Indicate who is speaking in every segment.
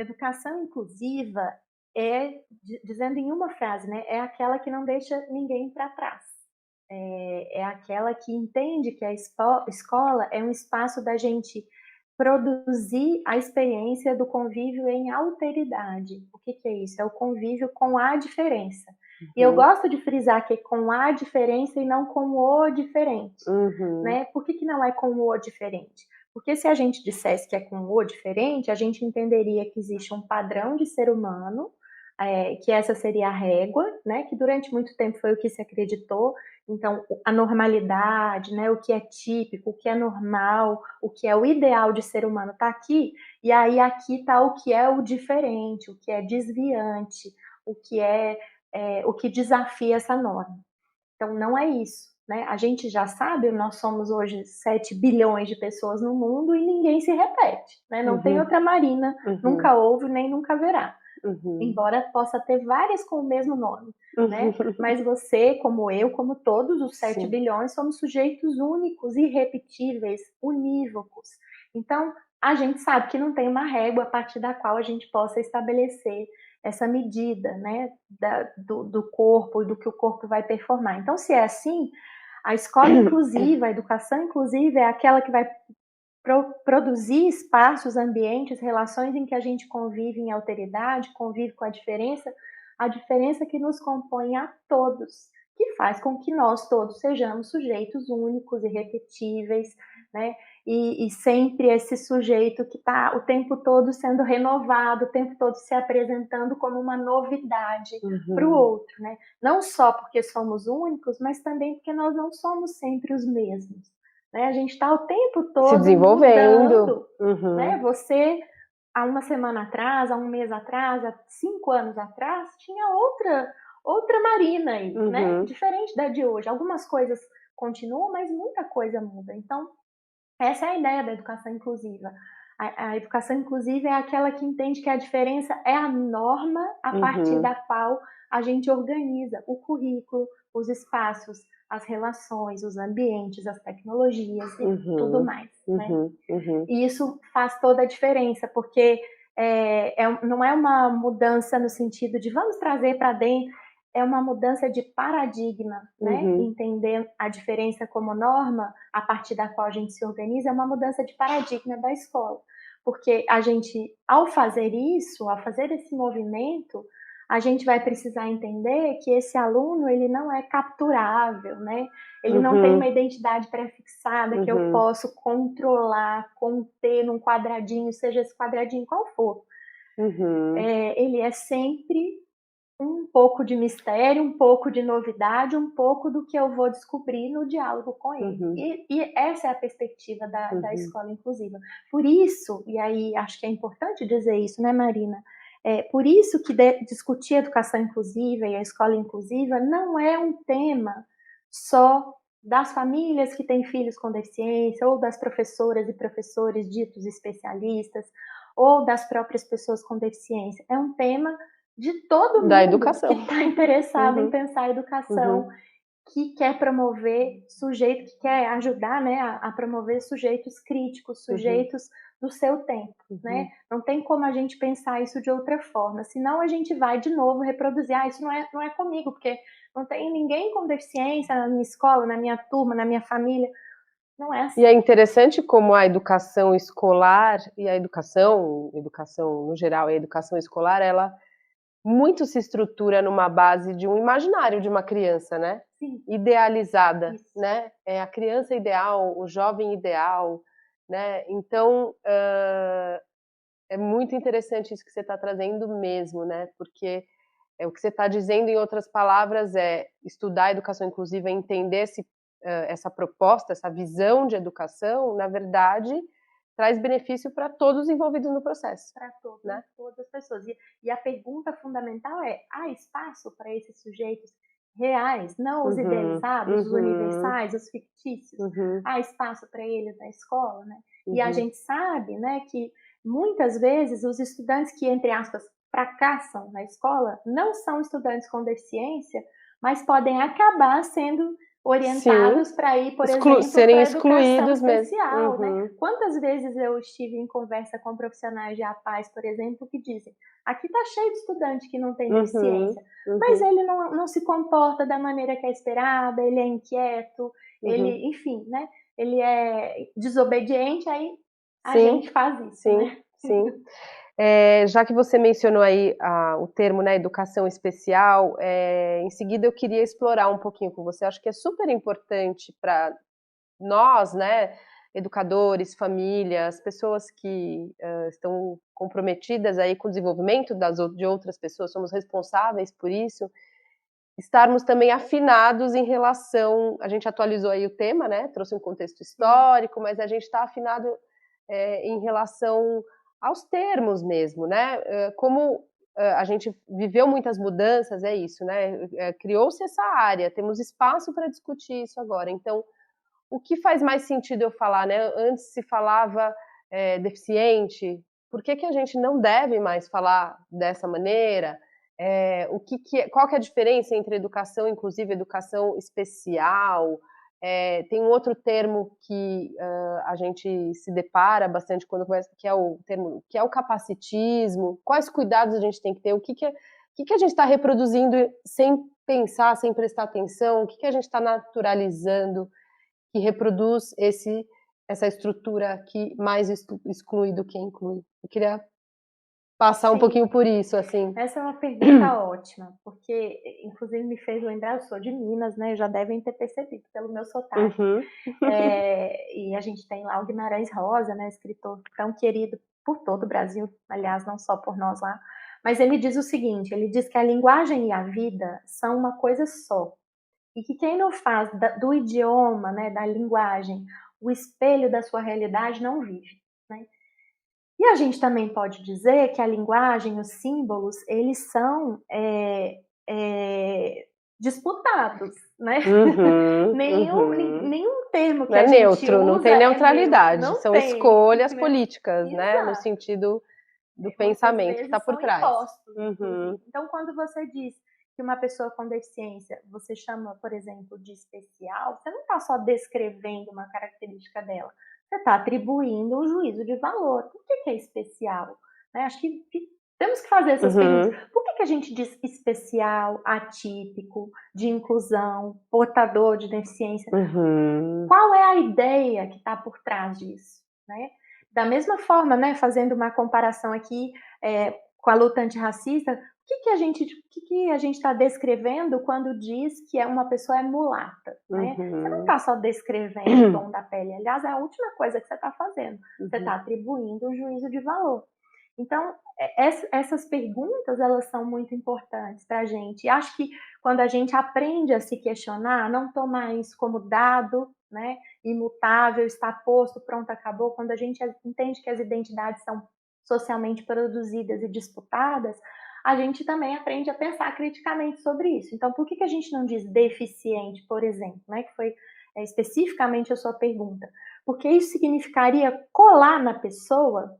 Speaker 1: Educação inclusiva é, dizendo em uma frase, né, é aquela que não deixa ninguém para trás. É aquela que entende que a escola é um espaço da gente produzir a experiência do convívio em alteridade. O que que é isso? É o convívio com a diferença. E eu
Speaker 2: Uhum,
Speaker 1: gosto de frisar que é com a diferença e não com o diferente,
Speaker 2: uhum,
Speaker 1: né? Por que que não é com o diferente? Porque se a gente dissesse que é com o diferente, a gente entenderia que existe um padrão de ser humano, que essa seria a régua, né? Que durante muito tempo foi o que se acreditou. Então, a normalidade, né? O que é típico, o que é normal, o que é o ideal de ser humano está aqui, e aí aqui está o que é o diferente, o que é desviante, o que o que desafia essa norma. Então, não é isso. Né? A gente já sabe, nós somos hoje 7 bilhões de pessoas no mundo e ninguém se repete. Né? Não tem
Speaker 2: uhum,
Speaker 1: outra Marina,
Speaker 2: uhum,
Speaker 1: nunca houve nem nunca haverá.
Speaker 2: uhum,
Speaker 1: Embora possa ter várias com o mesmo nome. Né?
Speaker 2: uhum.
Speaker 1: Mas você, como eu, como todos os 7
Speaker 2: Sim.
Speaker 1: bilhões, somos sujeitos únicos, irrepetíveis, unívocos. Então, a gente sabe que não tem uma régua a partir da qual a gente possa estabelecer essa medida, né, do corpo e do que o corpo vai performar. Então, se é assim, a escola inclusiva, a educação inclusiva é aquela que vai produzir espaços, ambientes, relações em que a gente convive em alteridade, convive com a diferença que nos compõe a todos, que faz com que nós todos sejamos sujeitos únicos, irrepetíveis, né? E sempre esse sujeito que está o tempo todo sendo renovado, o tempo todo se apresentando como uma novidade para o
Speaker 2: Uhum.
Speaker 1: outro, né? Não só porque somos únicos, mas também porque nós não somos sempre os mesmos. Né? A gente está o tempo
Speaker 2: Se
Speaker 1: todo
Speaker 2: desenvolvendo.
Speaker 1: mudando. Né?
Speaker 2: Uhum,
Speaker 1: Você, há uma semana atrás, há um mês atrás, há 5 anos atrás, tinha outra Marina aí, né?
Speaker 2: uhum,
Speaker 1: Diferente da de hoje. Algumas coisas continuam, mas muita coisa muda. Então, essa é a ideia da educação inclusiva. A educação inclusiva é aquela que entende que a diferença é a norma a partir
Speaker 2: uhum,
Speaker 1: da qual a gente organiza o currículo, os espaços, as relações, os ambientes, as tecnologias e tudo
Speaker 2: uhum,
Speaker 1: mais, né?
Speaker 2: uhum, uhum,
Speaker 1: E isso faz toda a diferença, porque não é uma mudança no sentido de vamos trazer para dentro, é uma mudança de paradigma, né?
Speaker 2: uhum,
Speaker 1: Entender a diferença como norma, a partir da qual a gente se organiza, é uma mudança de paradigma da escola. Porque a gente, ao fazer isso, ao fazer esse movimento, a gente vai precisar entender que esse aluno ele não é capturável, né? Ele não tem uma
Speaker 2: uhum,
Speaker 1: identidade pré-fixada que eu
Speaker 2: uhum,
Speaker 1: posso controlar, conter num quadradinho, seja esse quadradinho qual for.
Speaker 2: uhum,
Speaker 1: Ele é sempre um pouco de mistério, um pouco de novidade, um pouco do que eu vou descobrir no diálogo com ele.
Speaker 2: uhum,
Speaker 1: E essa é a perspectiva da
Speaker 2: uhum,
Speaker 1: escola inclusiva. Por isso, e aí acho que é importante dizer isso, né, Marina? Por isso que discutir educação inclusiva e a escola inclusiva não é um tema só das famílias que têm filhos com deficiência, ou das professoras e professores ditos especialistas, ou das próprias pessoas com deficiência. É um tema de todo
Speaker 2: da
Speaker 1: mundo que
Speaker 2: educação.
Speaker 1: está interessado em
Speaker 2: Uhum,
Speaker 1: pensar a educação,
Speaker 2: uhum,
Speaker 1: que quer promover sujeito, que quer ajudar, né, a promover sujeitos críticos,
Speaker 2: uhum,
Speaker 1: sujeitos do seu tempo, né?
Speaker 2: uhum.
Speaker 1: Não tem como a gente pensar isso de outra forma, senão a gente vai de novo reproduzir, isso não é comigo, porque não tem ninguém com deficiência na minha escola, na minha turma, na minha família, não é
Speaker 2: E é
Speaker 1: assim.
Speaker 2: interessante como a educação escolar e a educação no geral e a educação escolar, ela muito se estrutura numa base de um imaginário de uma criança, né,
Speaker 1: Sim,
Speaker 2: idealizada,
Speaker 1: isso.
Speaker 2: né, é a criança ideal, o jovem ideal, né, então, é muito interessante isso que você está trazendo mesmo, né, porque o que você está dizendo em outras palavras é estudar a educação inclusiva, entender essa proposta, essa visão de educação, na verdade, traz benefício para todos os envolvidos no processo,
Speaker 1: Para
Speaker 2: né.
Speaker 1: todas as pessoas. E a pergunta fundamental é: há espaço para esses sujeitos reais, não os
Speaker 2: Uhum,
Speaker 1: idealizados, os
Speaker 2: uhum,
Speaker 1: universais, os fictícios?
Speaker 2: uhum,
Speaker 1: Há espaço para eles na escola, né? E a
Speaker 2: uhum,
Speaker 1: gente sabe, né, que muitas vezes os estudantes que, entre aspas, fracassam na escola não são estudantes com deficiência, mas podem acabar sendo
Speaker 2: Sim,
Speaker 1: orientados para ir, por exemplo,
Speaker 2: serem
Speaker 1: para educação
Speaker 2: excluídos mesmo.
Speaker 1: especial, né.
Speaker 2: Uhum,
Speaker 1: Quantas vezes eu estive em conversa com profissionais de APAES, por exemplo, que dizem: "Aqui está cheio de estudante que não tem
Speaker 2: uhum,
Speaker 1: deficiência, mas
Speaker 2: uhum,
Speaker 1: ele não se comporta da maneira que é esperada, ele é inquieto,
Speaker 2: uhum.
Speaker 1: ele enfim, né, ele é desobediente", aí a
Speaker 2: Sim,
Speaker 1: gente faz isso,
Speaker 2: sim,
Speaker 1: né.
Speaker 2: sim. Já que você mencionou aí o termo, né, educação especial, em seguida eu queria explorar um pouquinho com você, acho que é super importante para nós, né, educadores, famílias, pessoas que, estão comprometidas aí com o desenvolvimento de outras pessoas, somos responsáveis por isso, estarmos também afinados em relação, a gente atualizou aí o tema, né, trouxe um contexto
Speaker 1: Sim,
Speaker 2: histórico, mas a gente está afinado, em relação aos termos mesmo, né, como, a gente viveu muitas mudanças, é isso, né, criou-se essa área, temos espaço para discutir isso agora, então, o que faz mais sentido eu falar, né, antes se falava, deficiente, por que que a gente não deve mais falar dessa maneira? O que que qual que é a diferença entre educação inclusiva e educação especial? Tem um outro termo que, a gente se depara bastante quando conversa, que é o termo que é o capacitismo. Quais cuidados a gente tem que ter? O que que a gente está reproduzindo sem pensar, sem prestar atenção? O que que a gente está naturalizando que reproduz essa estrutura que mais exclui do que inclui. Eu queria passar um pouquinho
Speaker 1: sim.
Speaker 2: por isso, assim.
Speaker 1: Essa é uma pergunta ótima, porque inclusive me fez lembrar, eu sou de Minas, né, já devem ter percebido pelo meu sotaque,
Speaker 2: Uhum.
Speaker 1: e a gente tem lá o Guimarães Rosa, né, escritor tão querido por todo o Brasil, aliás, não só por nós lá, mas ele diz o seguinte, ele diz que a linguagem e a vida são uma coisa só, e que quem não faz do idioma, né, da linguagem, o espelho da sua realidade não vive, né. E a gente também pode dizer que a linguagem, os símbolos, eles são, disputados, né.
Speaker 2: Uhum, uhum.
Speaker 1: Nenhum termo
Speaker 2: Não
Speaker 1: que
Speaker 2: é
Speaker 1: a gente
Speaker 2: neutro, não
Speaker 1: usa
Speaker 2: tem
Speaker 1: é neutro,
Speaker 2: neutralidade,
Speaker 1: não
Speaker 2: são
Speaker 1: tem,
Speaker 2: escolhas
Speaker 1: né.
Speaker 2: políticas, né, no
Speaker 1: Exato.
Speaker 2: sentido do
Speaker 1: Muitas
Speaker 2: pensamento que está
Speaker 1: vezes
Speaker 2: por
Speaker 1: são
Speaker 2: trás.
Speaker 1: impostos,
Speaker 2: Uhum,
Speaker 1: inclusive. Então, quando você diz que uma pessoa com deficiência, você chama, por exemplo, de especial, você não está só descrevendo uma característica dela, você está atribuindo um juízo de valor. Por que é especial? Né? Acho que temos que fazer essas perguntas.
Speaker 2: uhum,
Speaker 1: Por que a gente diz especial, atípico, de inclusão, portador de deficiência?
Speaker 2: uhum,
Speaker 1: Qual é a ideia que está por trás disso, né? Da mesma forma, né, fazendo uma comparação aqui, com a luta antirracista, o que a gente está descrevendo quando diz que uma pessoa é mulata, né? Você não
Speaker 2: uhum,
Speaker 1: está só descrevendo o tom da pele, aliás, é a última coisa que você está fazendo, você
Speaker 2: uhum,
Speaker 1: está atribuindo um juízo de valor. Então, essas perguntas, elas são muito importantes para a gente. E acho que quando a gente aprende a se questionar, não tomar isso como dado, né, imutável, está posto, pronto, acabou. Quando a gente entende que as identidades são socialmente produzidas e disputadas, a gente também aprende a pensar criticamente sobre isso. Então, por que a gente não diz deficiente, por exemplo, né, que foi especificamente a sua pergunta? Porque isso significaria colar na pessoa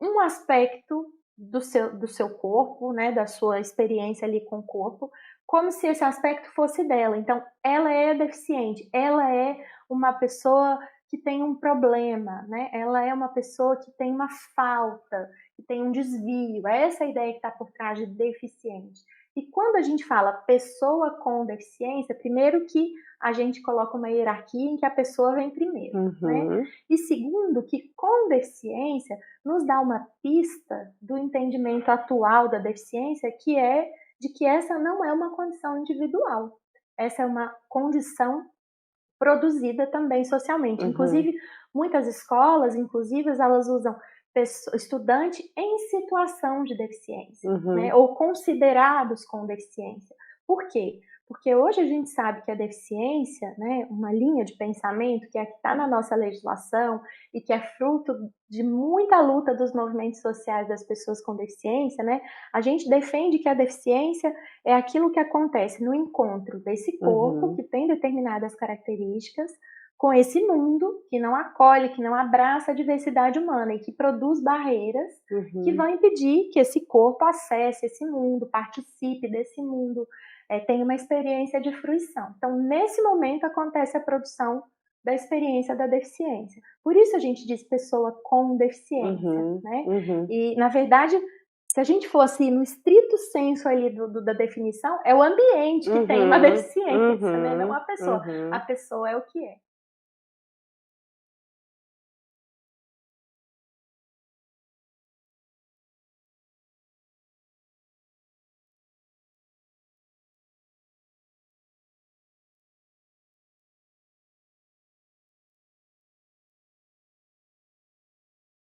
Speaker 1: um aspecto do seu corpo, né, da sua experiência ali com o corpo, como se esse aspecto fosse dela. Então, ela é deficiente, ela é uma pessoa que tem um problema, né? Ela é uma pessoa que tem uma falta, que tem um desvio. É essa a ideia que está por trás de deficiente. E quando a gente fala pessoa com deficiência, primeiro que a gente coloca uma hierarquia em que a pessoa vem primeiro, né?
Speaker 2: uhum,
Speaker 1: E segundo, que com deficiência nos dá uma pista do entendimento atual da deficiência, que é de que essa não é uma condição individual, essa é uma condição produzida também socialmente.
Speaker 2: uhum,
Speaker 1: Inclusive, muitas escolas, inclusive, elas usam estudante em situação de deficiência, né,
Speaker 2: uhum,
Speaker 1: ou considerados com deficiência. Por quê? Porque hoje a gente sabe que a deficiência, né, uma linha de pensamento que está na nossa legislação e que é fruto de muita luta dos movimentos sociais das pessoas com deficiência, né, a gente defende que a deficiência é aquilo que acontece no encontro desse corpo,
Speaker 2: uhum,
Speaker 1: que tem determinadas características, com esse mundo que não acolhe, que não abraça a diversidade humana e que produz barreiras que
Speaker 2: uhum,
Speaker 1: vão impedir que esse corpo acesse esse mundo, participe desse mundo, tem uma experiência de fruição. Então, nesse momento, acontece a produção da experiência da deficiência. Por isso a gente diz pessoa com deficiência,
Speaker 2: Uhum,
Speaker 1: né?
Speaker 2: uhum.
Speaker 1: E, na verdade, se a gente fosse no estrito senso ali da definição, é o ambiente que tem uma
Speaker 2: Uhum,
Speaker 1: deficiência, né? Não
Speaker 2: uhum,
Speaker 1: a pessoa. A
Speaker 2: uhum.
Speaker 1: pessoa é o que é.